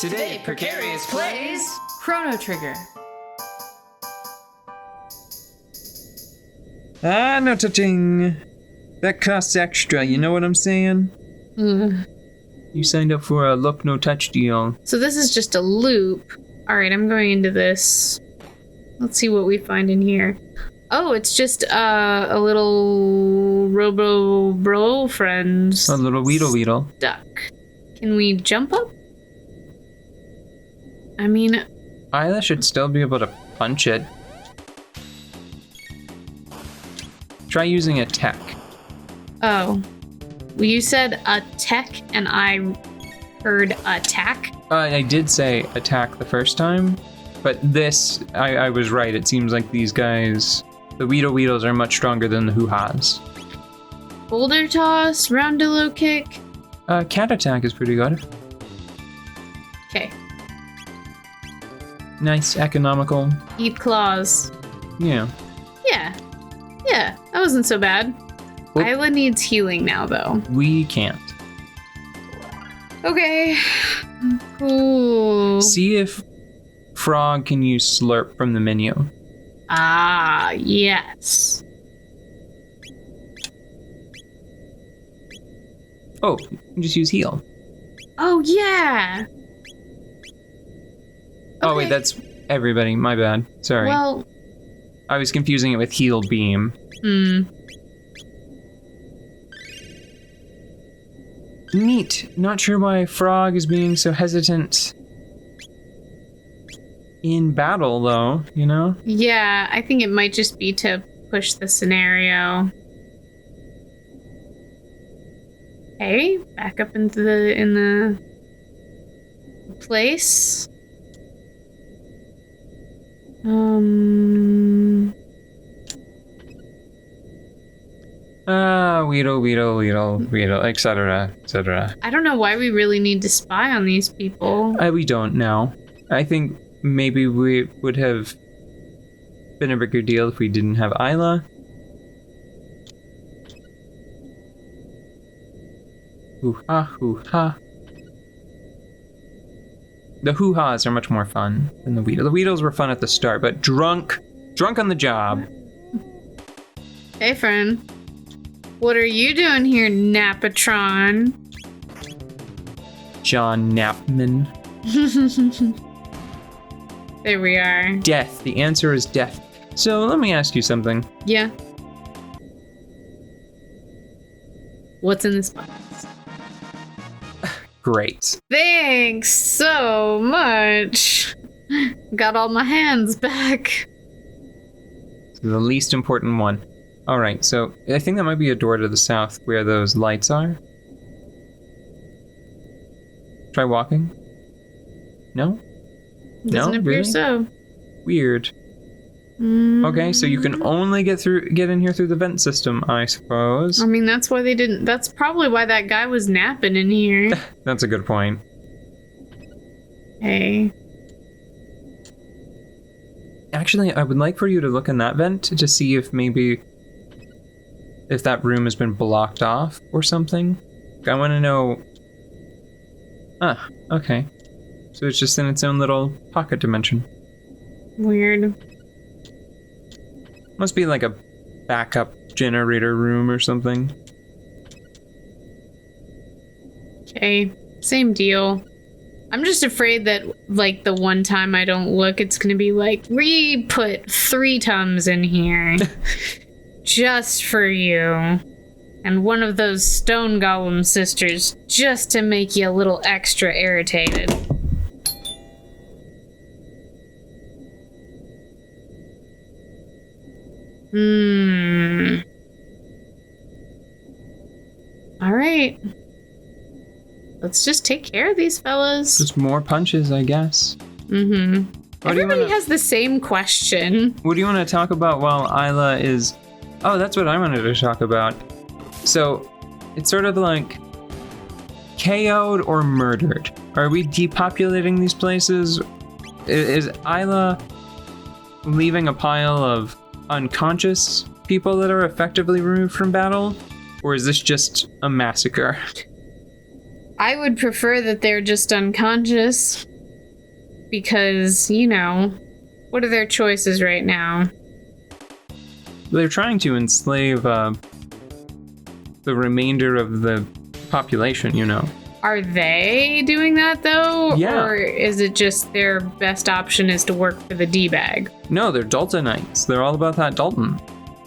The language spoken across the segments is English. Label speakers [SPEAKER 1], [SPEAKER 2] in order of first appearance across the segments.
[SPEAKER 1] Today, Precarious plays
[SPEAKER 2] Chrono Trigger.
[SPEAKER 1] No touching. That costs extra, you know what I'm saying? You signed up for a look no touch deal.
[SPEAKER 2] So this is just a loop. Alright, I'm going into this. Let's see what we find in here. Oh, it's just a little robo-bro friends.
[SPEAKER 1] A little weedle.
[SPEAKER 2] Duck. Can we jump up? I mean...
[SPEAKER 1] Ayla should still be able to punch it. Try using a tech.
[SPEAKER 2] Oh. Well, you said tech, and I heard attack?
[SPEAKER 1] I did say attack the first time, but this, I was right. It seems like these guys, the Weedles are much stronger than the Hoo-Has.
[SPEAKER 2] Boulder toss, roundillo kick.
[SPEAKER 1] Cat attack is pretty good.
[SPEAKER 2] Okay.
[SPEAKER 1] Nice, economical.
[SPEAKER 2] Eat claws.
[SPEAKER 1] Yeah.
[SPEAKER 2] Yeah, that wasn't so bad.
[SPEAKER 1] Oop.
[SPEAKER 2] Ayla needs healing now, though.
[SPEAKER 1] We can't.
[SPEAKER 2] Okay. Cool.
[SPEAKER 1] See if Frog can use Slurp from the menu.
[SPEAKER 2] Ah, yes.
[SPEAKER 1] Oh, just use heal.
[SPEAKER 2] Oh, yeah.
[SPEAKER 1] Oh, wait,
[SPEAKER 2] Okay.
[SPEAKER 1] that's everybody. My bad. Sorry.
[SPEAKER 2] Well,
[SPEAKER 1] I was confusing it with heal beam. Neat. Not sure why Frog is being so hesitant in battle, though, you know?
[SPEAKER 2] Yeah, I think it might just be to push the scenario. Okay, back up into the place.
[SPEAKER 1] Weedle, etc.
[SPEAKER 2] I don't know why we really need to spy on these people.
[SPEAKER 1] We don't now. I think maybe we would have been a bigger deal if we didn't have Ayla. Hoo-ha. The Hoo-Has are much more fun than the Weedle. The Weedles were fun at the start, but drunk on the job.
[SPEAKER 2] Hey, friend. What are you doing here, Napatron?
[SPEAKER 1] John Napman.
[SPEAKER 2] There we are.
[SPEAKER 1] Death. The answer is death. So let me ask you something.
[SPEAKER 2] Yeah. What's in this box?
[SPEAKER 1] Great.
[SPEAKER 2] Thanks so much. Got all my hands back.
[SPEAKER 1] The least important one. Alright, so I think that might be a door to the south where those lights are. Try walking. No?
[SPEAKER 2] Doesn't appear
[SPEAKER 1] really?
[SPEAKER 2] so.
[SPEAKER 1] Weird. Okay, so you can only get in here through the vent system, I suppose.
[SPEAKER 2] I mean, that's why they didn't. That's probably why that guy was napping in here.
[SPEAKER 1] That's a good point.
[SPEAKER 2] Hey.
[SPEAKER 1] Actually, I would like for you to look in that vent to see if that room has been blocked off or something. I want to know... Ah, okay. So it's just in its own little pocket dimension.
[SPEAKER 2] Weird.
[SPEAKER 1] Must be like a backup generator room or something.
[SPEAKER 2] Okay. Same deal. I'm just afraid that, like, the one time I don't look, it's gonna be like, we put 3 Tums in here. Just for you. And one of those stone golem sisters, just to make you a little extra irritated. Alright. Let's just take care of these fellas.
[SPEAKER 1] Just more punches, I guess.
[SPEAKER 2] Everybody has the same question.
[SPEAKER 1] What do you want to talk about while Ayla is... Oh, that's what I wanted to talk about. So, it's sort of like... KO'd or murdered. Are we depopulating these places? Is Ayla leaving a pile of unconscious people that are effectively removed from battle? Or is this just a massacre?
[SPEAKER 2] I would prefer that they're just unconscious. because, what are their choices right now?
[SPEAKER 1] They're trying to enslave the remainder of the population,
[SPEAKER 2] Are they doing that, though?
[SPEAKER 1] Yeah.
[SPEAKER 2] Or is it just their best option is to work for the D-bag?
[SPEAKER 1] No, they're Daltonites. They're all about that Dalton.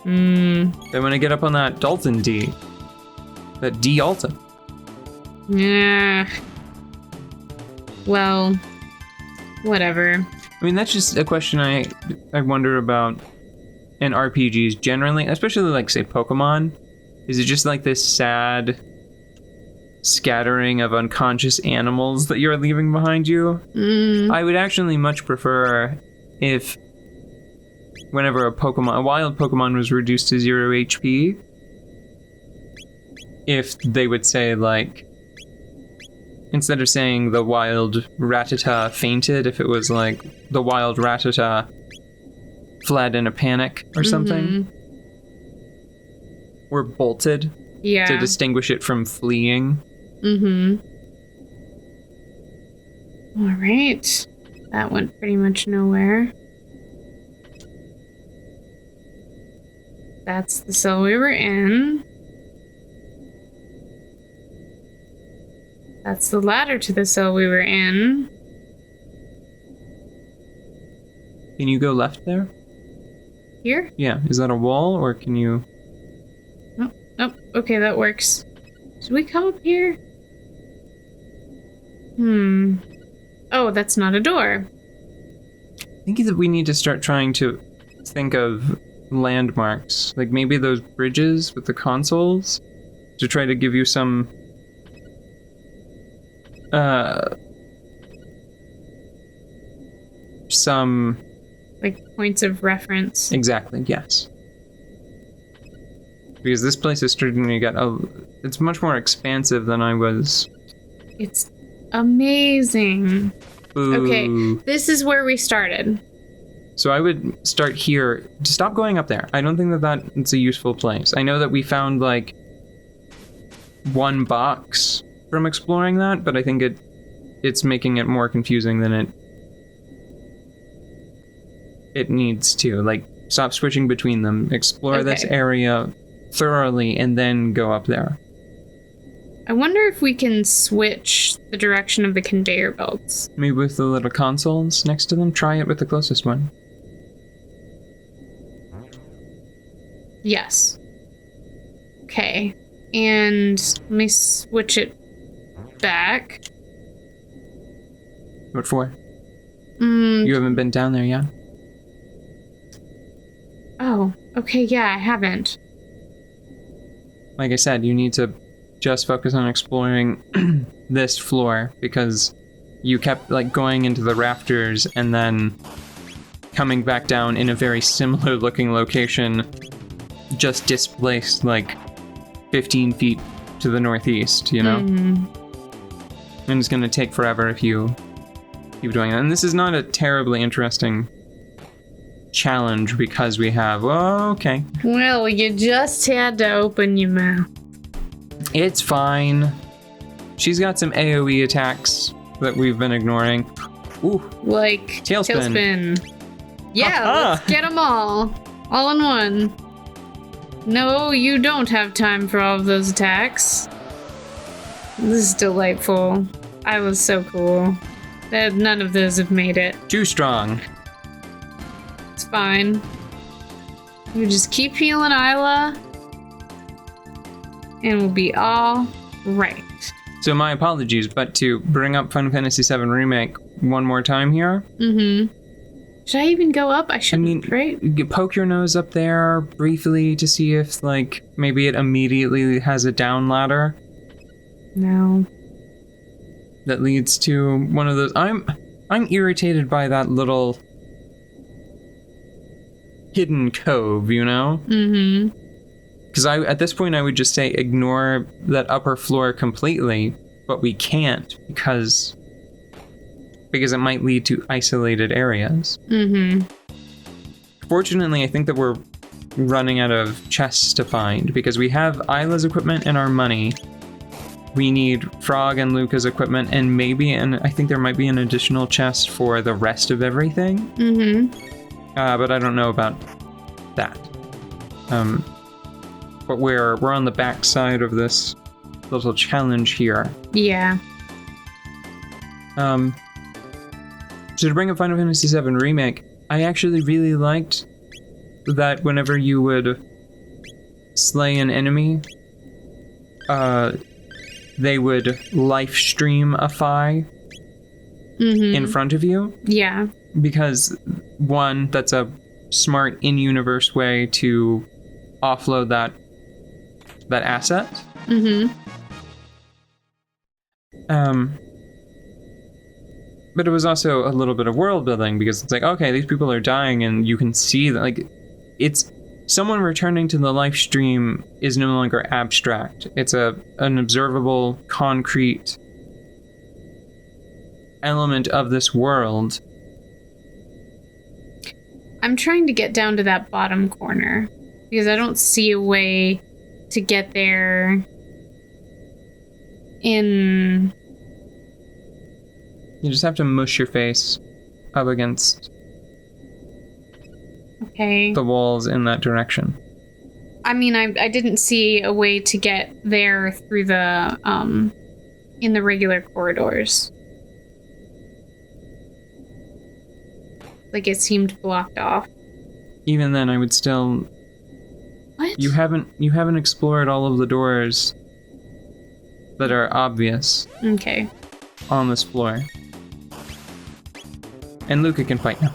[SPEAKER 1] They want to get up on that Dalton D. That D-Alta.
[SPEAKER 2] Yeah. Well, whatever.
[SPEAKER 1] I mean, that's just a question I wonder about in RPGs generally, especially like, say, Pokemon. Is it just like this sad scattering of unconscious animals that you're leaving behind you? I would actually much prefer if whenever a wild Pokemon was reduced to 0 HP, if they would say, like, instead of saying the wild Rattata fainted, if it was like the wild Rattata fled in a panic or something. Or bolted.
[SPEAKER 2] Yeah.
[SPEAKER 1] To distinguish it from fleeing.
[SPEAKER 2] All right. That went pretty much nowhere. That's the cell we were in. That's the ladder to the cell we were in.
[SPEAKER 1] Can you go left there?
[SPEAKER 2] Here?
[SPEAKER 1] Yeah. Is that a wall, or can you...
[SPEAKER 2] Oh, okay, that works. Should we come up here? Oh, that's not a door.
[SPEAKER 1] I think that we need to start trying to think of landmarks. Like maybe those bridges with the consoles to try to give you some...
[SPEAKER 2] Like points of reference.
[SPEAKER 1] Exactly, yes. Because this place is starting to get it's much more expansive than I was.
[SPEAKER 2] It's amazing.
[SPEAKER 1] Ooh.
[SPEAKER 2] Okay, this is where we started.
[SPEAKER 1] So I would start here. Stop going up there. I don't think that's a useful place. I know that we found like one box from exploring that, but I think it's making it more confusing than it needs to. Like, stop switching between them. Explore this area thoroughly and then go up there.
[SPEAKER 2] I wonder if we can switch the direction of the conveyor belts.
[SPEAKER 1] Maybe with the little consoles next to them. Try it with the closest one.
[SPEAKER 2] Yes. Okay. And let me switch it back.
[SPEAKER 1] What for? You haven't been down there yet?
[SPEAKER 2] Oh, okay, yeah, I haven't.
[SPEAKER 1] Like I said, you need to just focus on exploring this floor, because you kept like going into the rafters and then coming back down in a very similar looking location, just displaced like 15 feet to the northeast, And it's going to take forever if you keep doing that. And this is not a terribly interesting challenge because we have... Oh, okay.
[SPEAKER 2] Well, you just had to open your mouth.
[SPEAKER 1] It's fine. She's got some AoE attacks that we've been ignoring. Ooh.
[SPEAKER 2] Like
[SPEAKER 1] Tailspin.
[SPEAKER 2] Yeah, let's get them all in one. No, you don't have time for all of those attacks. This is delightful. I was so cool. None of those have made it.
[SPEAKER 1] Too strong.
[SPEAKER 2] It's fine. We just keep healing Ayla, and we'll be all right.
[SPEAKER 1] So my apologies, but to bring up Final Fantasy VII Remake one more time here.
[SPEAKER 2] Should I even go up? I shouldn't, right?
[SPEAKER 1] You poke your nose up there briefly to see if, like, maybe it immediately has a down ladder.
[SPEAKER 2] No.
[SPEAKER 1] That leads to one of those... I'm irritated by that little hidden cove, Because at this point I would just say ignore that upper floor completely, but we can't because it might lead to isolated areas. Fortunately, I think that we're running out of chests to find because we have Ayla's equipment and our money. we need Frog and Luca's equipment, and maybe, and I think there might be an additional chest for the rest of everything. But I don't know about that. But we're on the back side of this little challenge here.
[SPEAKER 2] Yeah.
[SPEAKER 1] So to bring up Final Fantasy VII Remake, I actually really liked that whenever you would slay an enemy, they would life streamify in front of you.
[SPEAKER 2] Yeah.
[SPEAKER 1] Because, one, that's a smart in-universe way to offload that asset. But it was also a little bit of world building, because it's like, okay, these people are dying, and you can see that, like, it's someone returning to the life stream is no longer abstract. It's an observable, concrete element of this world.
[SPEAKER 2] I'm trying to get down to that bottom corner because I don't see a way to get there in...
[SPEAKER 1] You just have to mush your face up against the walls in that direction.
[SPEAKER 2] I mean, I didn't see a way to get there through the, in the regular corridors. Like, it seemed blocked off.
[SPEAKER 1] Even then, I would still...
[SPEAKER 2] What?
[SPEAKER 1] You haven't explored all of the doors that are obvious.
[SPEAKER 2] Okay.
[SPEAKER 1] On this floor. And Luca can fight now.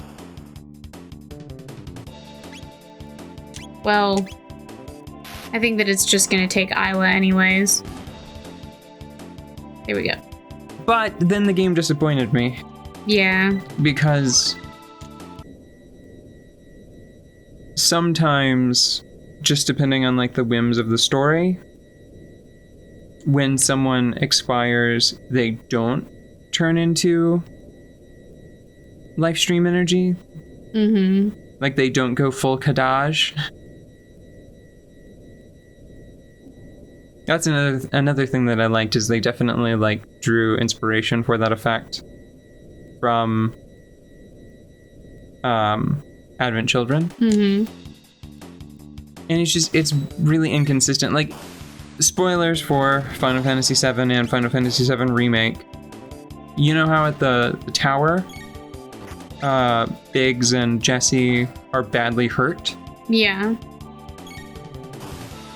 [SPEAKER 2] Well, I think that it's just gonna take Ayla anyways. There we go.
[SPEAKER 1] But then the game disappointed me.
[SPEAKER 2] Yeah.
[SPEAKER 1] Because sometimes, just depending on like the whims of the story, when someone expires, they don't turn into life stream energy. Like they don't go full Kadaj. That's another thing that I liked, is they definitely like drew inspiration for that effect from Advent Children. And it's really inconsistent. Like, spoilers for Final Fantasy VII and Final Fantasy VII Remake. You know how at the tower, Biggs and Jessie are badly hurt?
[SPEAKER 2] Yeah.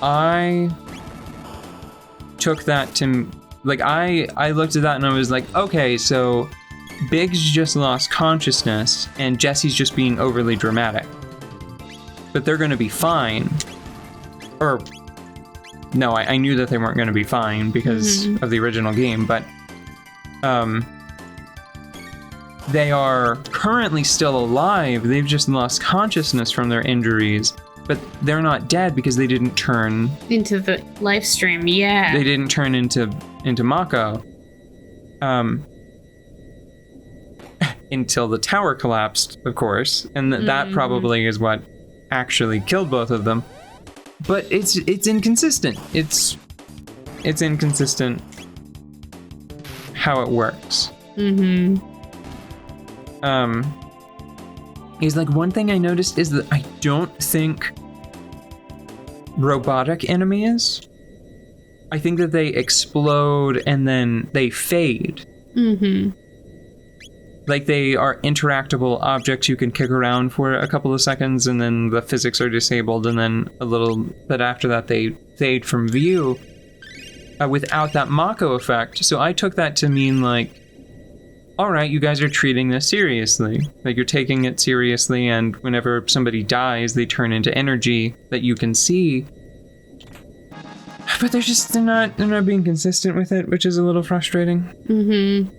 [SPEAKER 1] I took that to, like, I looked at that and I was like, okay, so Biggs just lost consciousness and Jessie's just being overly dramatic. But they're going to be fine. Or, no, I knew that they weren't going to be fine because of the original game, but they are currently still alive. They've just lost consciousness from their injuries, but they're not dead because they didn't turn
[SPEAKER 2] into the live stream. Yeah,
[SPEAKER 1] they didn't turn into Mako until the tower collapsed, of course, and that probably is what actually killed both of them. But it's inconsistent. It's inconsistent how it works. Is like, one thing I noticed is that I don't think robotic enemies, I think that they explode and then they fade. Like, they are interactable objects you can kick around for a couple of seconds, and then the physics are disabled, and then a little bit after that they fade from view without that Mako effect. So I took that to mean, like, all right, you guys are treating this seriously. Like, you're taking it seriously, and whenever somebody dies, they turn into energy that you can see. But they're not being consistent with it, which is a little frustrating.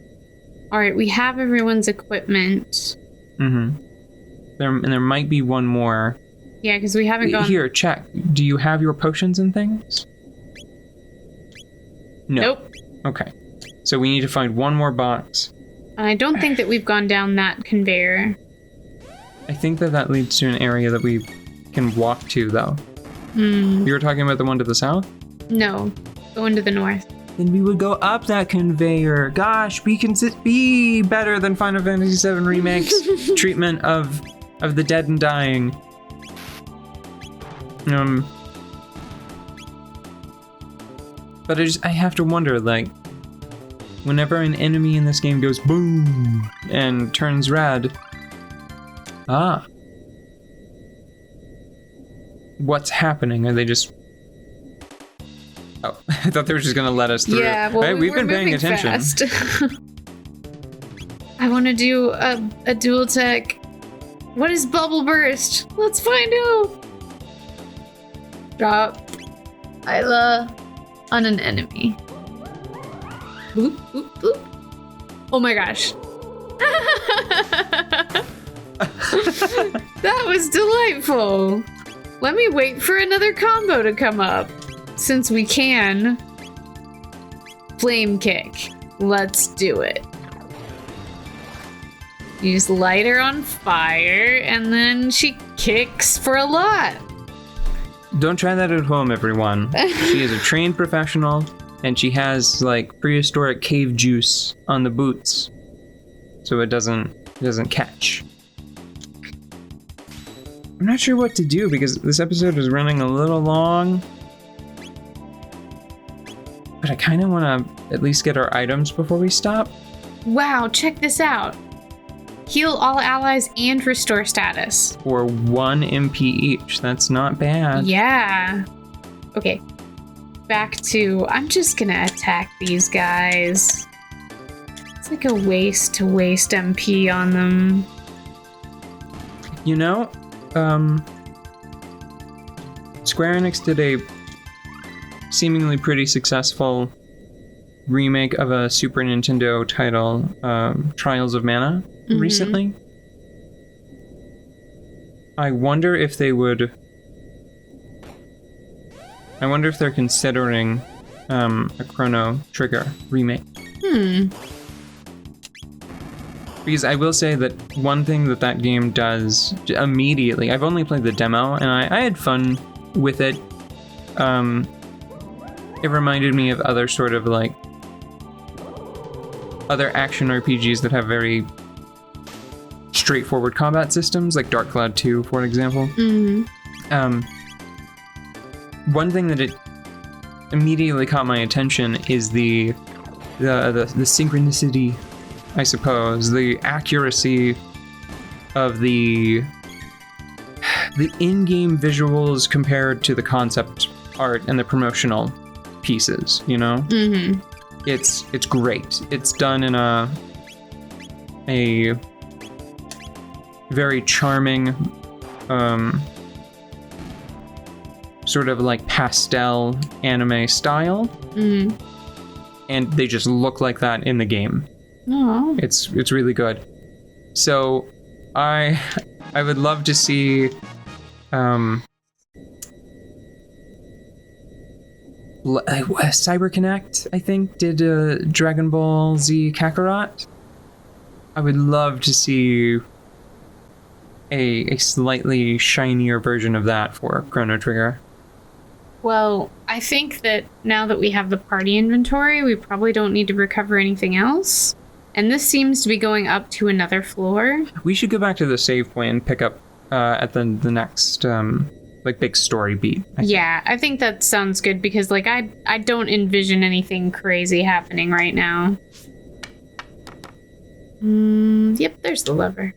[SPEAKER 2] All right, we have everyone's equipment.
[SPEAKER 1] There might be one more.
[SPEAKER 2] Yeah, because we haven't gone...
[SPEAKER 1] Here, check. Do you have your potions and things? No.
[SPEAKER 2] Nope.
[SPEAKER 1] Okay. So we need to find one more box.
[SPEAKER 2] I don't think that we've gone down that conveyor.
[SPEAKER 1] I think that leads to an area that we can walk to, though. You were talking about the one to the south?
[SPEAKER 2] No, the one to the north.
[SPEAKER 1] then we would go up that conveyor. Gosh, be better than Final Fantasy VII Remake's treatment of the dead and dying. But I have to wonder, like, whenever an enemy in this game goes boom and turns red, what's happening? Are they just... Oh, I thought they were just gonna let us through.
[SPEAKER 2] Yeah, well,
[SPEAKER 1] right? We've been paying attention.
[SPEAKER 2] Fast. I want to do a dual tech. What is bubble burst? Let's find out. Drop Ayla on an enemy. Boop, boop, boop. Oh my gosh. That was delightful. Let me wait for another combo to come up. Since we can. Flame kick. Let's do it. You just light her on fire, and then she kicks for a lot.
[SPEAKER 1] Don't try that at home, everyone. She is a trained professional, and she has, like, prehistoric cave juice on the boots. So it doesn't catch. I'm not sure what to do, because this episode is running a little long. But I kind of want to at least get our items before we stop.
[SPEAKER 2] Wow, check this out. Heal all allies and restore status.
[SPEAKER 1] For 1 MP each. That's not bad.
[SPEAKER 2] Yeah. Okay. Back to... I'm just gonna attack these guys. It's like a waste to waste MP on them.
[SPEAKER 1] You know, Square Enix did a seemingly pretty successful remake of a Super Nintendo title, Trials of Mana, recently. I wonder if they would... I wonder if they're considering a Chrono Trigger remake. Because I will say that one thing that game does immediately... I've only played the demo, and I had fun with it. It reminded me of other sort of, like... other action RPGs that have very straightforward combat systems, like Dark Cloud 2, for example. One thing that it immediately caught my attention is the synchronicity, I suppose, the accuracy of the in-game visuals compared to the concept art and the promotional pieces, you know? It's great. It's done in a very charming, sort of like pastel anime style. And they just look like that in the game.
[SPEAKER 2] Oh.
[SPEAKER 1] It's really good. So I would love to see CyberConnect, I think, did Dragon Ball Z Kakarot. I would love to see a slightly shinier version of that for Chrono Trigger.
[SPEAKER 2] Well, I think that now that we have the party inventory, we probably don't need to recover anything else. And this seems to be going up to another floor.
[SPEAKER 1] We should go back to the save point and pick up at the next like big story beat.
[SPEAKER 2] I think that sounds good because like I don't envision anything crazy happening right now. Yep, there's the lever.